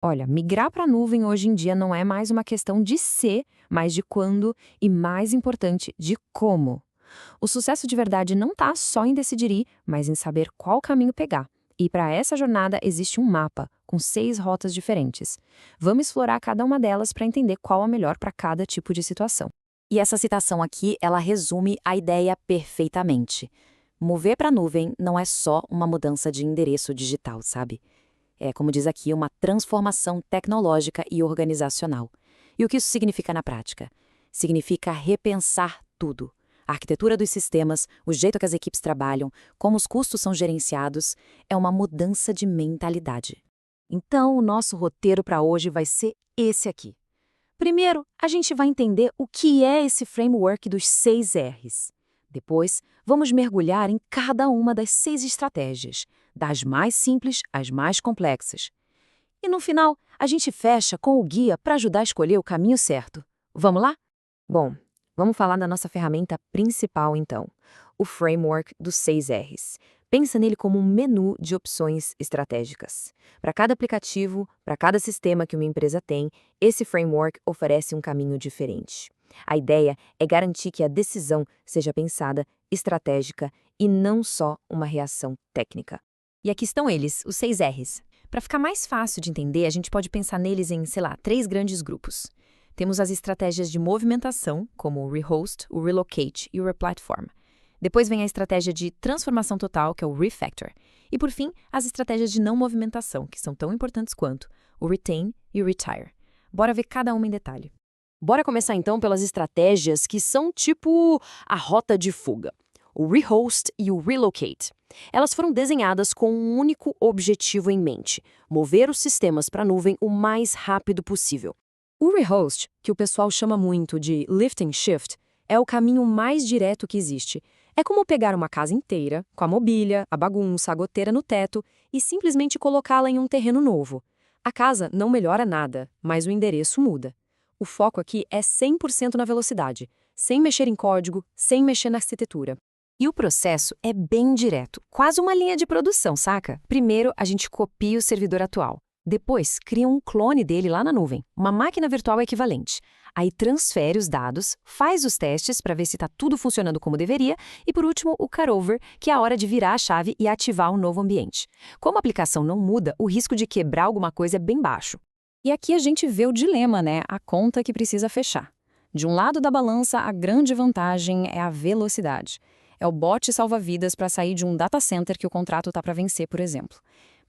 Olha, migrar para a nuvem hoje em dia não é mais uma questão de se, mas de quando e, mais importante, de como. O sucesso de verdade não está só em decidir ir, mas em saber qual caminho pegar. E para essa jornada existe um mapa, com 6 rotas diferentes. Vamos explorar cada uma delas para entender qual a melhor para cada tipo de situação. E essa citação aqui, ela resume a ideia perfeitamente. Mover para a nuvem não é só uma mudança de endereço digital, sabe? É, como diz aqui, uma transformação tecnológica e organizacional. E o que isso significa na prática? Significa repensar tudo. A arquitetura dos sistemas, o jeito que as equipes trabalham, como os custos são gerenciados, é uma mudança de mentalidade. Então, o nosso roteiro para hoje vai ser esse aqui. Primeiro, a gente vai entender o que é esse framework dos 6 R's. Depois, vamos mergulhar em cada uma das 6 estratégias, das mais simples às mais complexas. E no final, a gente fecha com o guia para ajudar a escolher o caminho certo. Vamos lá? Bom, vamos falar da nossa ferramenta principal então, o framework dos 6 R's. Pensa nele como um menu de opções estratégicas. Para cada aplicativo, para cada sistema que uma empresa tem, esse framework oferece um caminho diferente. A ideia é garantir que a decisão seja pensada, estratégica e não só uma reação técnica. E aqui estão eles, os 6 R's. Para ficar mais fácil de entender, a gente pode pensar neles em, 3 grandes grupos. Temos as estratégias de movimentação, como o rehost, o relocate e o replatform. Depois vem a estratégia de transformação total, que é o refactor. E por fim, as estratégias de não movimentação, que são tão importantes quanto o retain e o retire. Bora ver cada uma em detalhe. Bora começar então pelas estratégias que são tipo a rota de fuga, o rehost e o relocate. Elas foram desenhadas com um único objetivo em mente: mover os sistemas para a nuvem o mais rápido possível. O rehost, que o pessoal chama muito de lift and shift, é o caminho mais direto que existe. É como pegar uma casa inteira, com a mobília, a bagunça, a goteira no teto, e simplesmente colocá-la em um terreno novo. A casa não melhora nada, mas o endereço muda. O foco aqui é 100% na velocidade, sem mexer em código, sem mexer na arquitetura. E o processo é bem direto, quase uma linha de produção, saca? Primeiro, a gente copia o servidor atual. Depois, cria um clone dele lá na nuvem, uma máquina virtual equivalente. Aí transfere os dados, faz os testes para ver se está tudo funcionando como deveria e, por último, o cutover, que é a hora de virar a chave e ativar um novo ambiente. Como a aplicação não muda, o risco de quebrar alguma coisa é bem baixo. E aqui a gente vê o dilema, né? A conta que precisa fechar. De um lado da balança, a grande vantagem é a velocidade. É o bote salva-vidas para sair de um data center que o contrato está para vencer, por exemplo.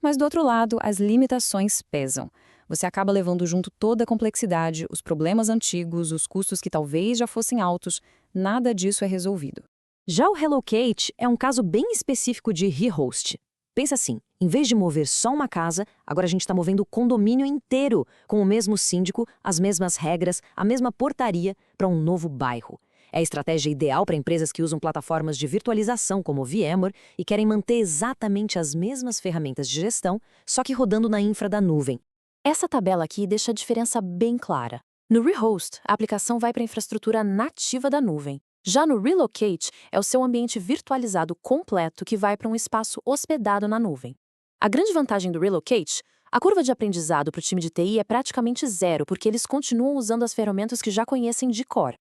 Mas do outro lado, as limitações pesam. Você acaba levando junto toda a complexidade, os problemas antigos, os custos que talvez já fossem altos. Nada disso é resolvido. Já o relocate é um caso bem específico de rehost. Pensa assim, em vez de mover só uma casa, agora a gente está movendo o condomínio inteiro, com o mesmo síndico, as mesmas regras, a mesma portaria para um novo bairro. É a estratégia ideal para empresas que usam plataformas de virtualização como o VMware e querem manter exatamente as mesmas ferramentas de gestão, só que rodando na infra da nuvem. Essa tabela aqui deixa a diferença bem clara. No rehost, a aplicação vai para a infraestrutura nativa da nuvem. Já no relocate, é o seu ambiente virtualizado completo que vai para um espaço hospedado na nuvem. A grande vantagem do relocate, a curva de aprendizado para o time de TI é praticamente zero, porque eles continuam usando as ferramentas que já conhecem de cor.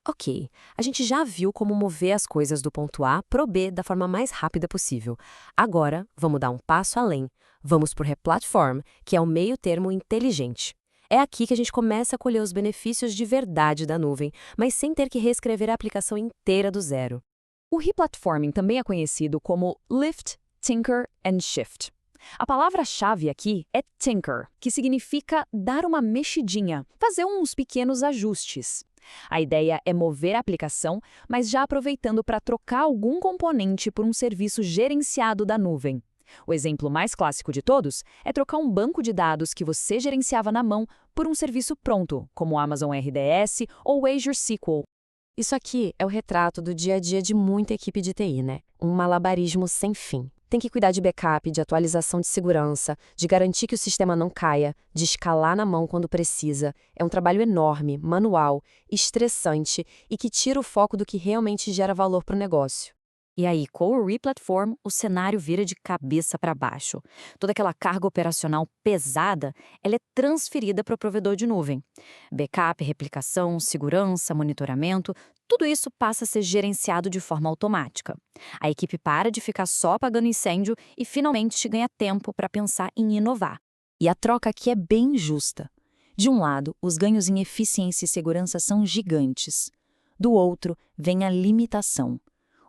Ok, a gente já viu como mover as coisas do ponto A para o B da forma mais rápida possível. Agora, vamos dar um passo além. Vamos para o replatform, que é o meio termo inteligente. É aqui que a gente começa a colher os benefícios de verdade da nuvem, mas sem ter que reescrever a aplicação inteira do zero. O replatforming também é conhecido como lift, tinker and shift. A palavra-chave aqui é tinker, que significa dar uma mexidinha, fazer uns pequenos ajustes. A ideia é mover a aplicação, mas já aproveitando para trocar algum componente por um serviço gerenciado da nuvem. O exemplo mais clássico de todos é trocar um banco de dados que você gerenciava na mão por um serviço pronto, como o Amazon RDS ou o Azure SQL. Isso aqui é o retrato do dia a dia de muita equipe de TI, né? Um malabarismo sem fim. Tem que cuidar de backup, de atualização de segurança, de garantir que o sistema não caia, de escalar na mão quando precisa. É um trabalho enorme, manual, estressante e que tira o foco do que realmente gera valor para o negócio. E aí, com o Replatform, o cenário vira de cabeça para baixo. Toda aquela carga operacional pesada, ela é transferida para o provedor de nuvem. Backup, replicação, segurança, monitoramento, tudo isso passa a ser gerenciado de forma automática. A equipe para de ficar só apagando incêndio e finalmente ganha tempo para pensar em inovar. E a troca aqui é bem justa. De um lado, os ganhos em eficiência e segurança são gigantes. Do outro, vem a limitação.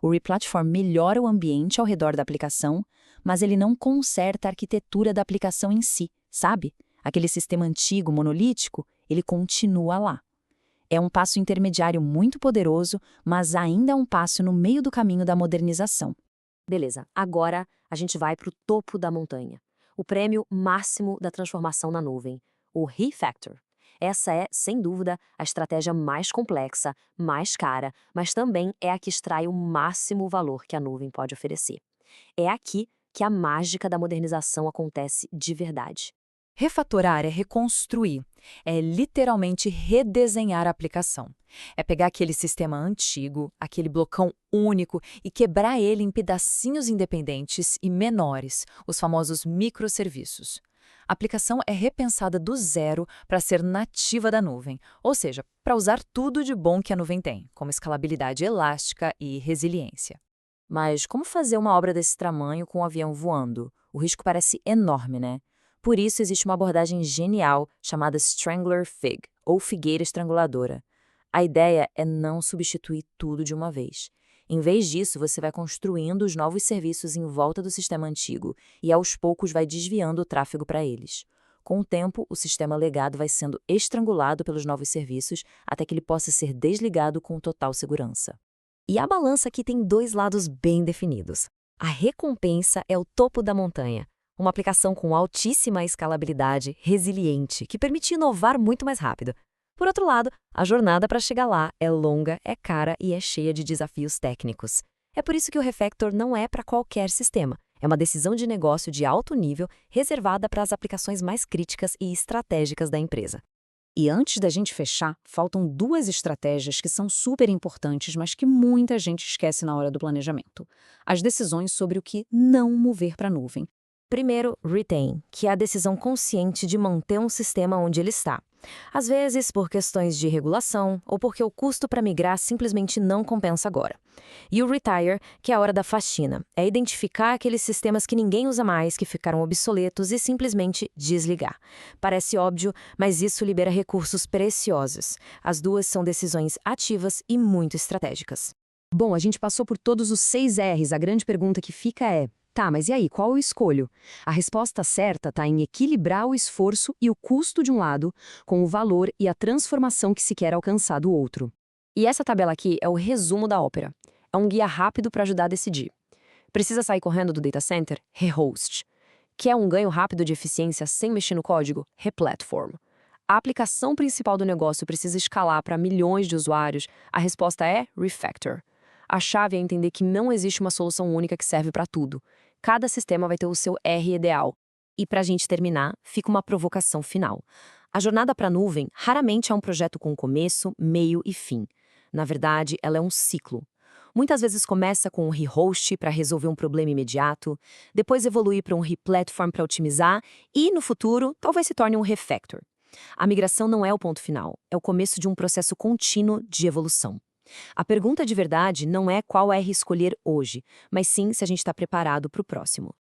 O Replatform melhora o ambiente ao redor da aplicação, mas ele não conserta a arquitetura da aplicação em si, sabe? Aquele sistema antigo, monolítico, ele continua lá. É um passo intermediário muito poderoso, mas ainda é um passo no meio do caminho da modernização. Beleza, agora a gente vai para o topo da montanha. O prêmio máximo da transformação na nuvem, o Refactor. Essa é, sem dúvida, a estratégia mais complexa, mais cara, mas também é a que extrai o máximo valor que a nuvem pode oferecer. É aqui que a mágica da modernização acontece de verdade. Refatorar é reconstruir, é literalmente redesenhar a aplicação. É pegar aquele sistema antigo, aquele blocão único e quebrar ele em pedacinhos independentes e menores, os famosos microserviços. A aplicação é repensada do zero para ser nativa da nuvem, ou seja, para usar tudo de bom que a nuvem tem, como escalabilidade elástica e resiliência. Mas como fazer uma obra desse tamanho com um avião voando? O risco parece enorme, né? Por isso existe uma abordagem genial chamada Strangler Fig, ou figueira estranguladora. A ideia é não substituir tudo de uma vez. Em vez disso, você vai construindo os novos serviços em volta do sistema antigo e, aos poucos, vai desviando o tráfego para eles. Com o tempo, o sistema legado vai sendo estrangulado pelos novos serviços até que ele possa ser desligado com total segurança. E a balança aqui tem dois lados bem definidos. A recompensa é o topo da montanha, uma aplicação com altíssima escalabilidade, resiliente, que permite inovar muito mais rápido. Por outro lado, a jornada para chegar lá é longa, é cara e é cheia de desafios técnicos. É por isso que o Refactor não é para qualquer sistema. É uma decisão de negócio de alto nível, reservada para as aplicações mais críticas e estratégicas da empresa. E antes da gente fechar, faltam duas estratégias que são super importantes, mas que muita gente esquece na hora do planejamento. As decisões sobre o que não mover para a nuvem. Primeiro, retain, que é a decisão consciente de manter um sistema onde ele está. Às vezes, por questões de regulação ou porque o custo para migrar simplesmente não compensa agora. E o retire, que é a hora da faxina, é identificar aqueles sistemas que ninguém usa mais, que ficaram obsoletos e simplesmente desligar. Parece óbvio, mas isso libera recursos preciosos. As duas são decisões ativas e muito estratégicas. Bom, a gente passou por todos os 6 R's. A grande pergunta que fica é: tá, mas e aí, qual eu escolho? A resposta certa está em equilibrar o esforço e o custo de um lado, com o valor e a transformação que se quer alcançar do outro. E essa tabela aqui é o resumo da ópera. É um guia rápido para ajudar a decidir. Precisa sair correndo do data center? Rehost. Quer um ganho rápido de eficiência sem mexer no código? Replatform. A aplicação principal do negócio precisa escalar para milhões de usuários? A resposta é Refactor. A chave é entender que não existe uma solução única que serve para tudo. Cada sistema vai ter o seu R ideal. E para a gente terminar, fica uma provocação final. A jornada para a nuvem raramente é um projeto com começo, meio e fim. Na verdade, ela é um ciclo. Muitas vezes começa com um rehost para resolver um problema imediato, depois evolui para um replatform para otimizar e, no futuro, talvez se torne um refactor. A migração não é o ponto final, é o começo de um processo contínuo de evolução. A pergunta de verdade não é qual R escolher hoje, mas sim se a gente está preparado para o próximo.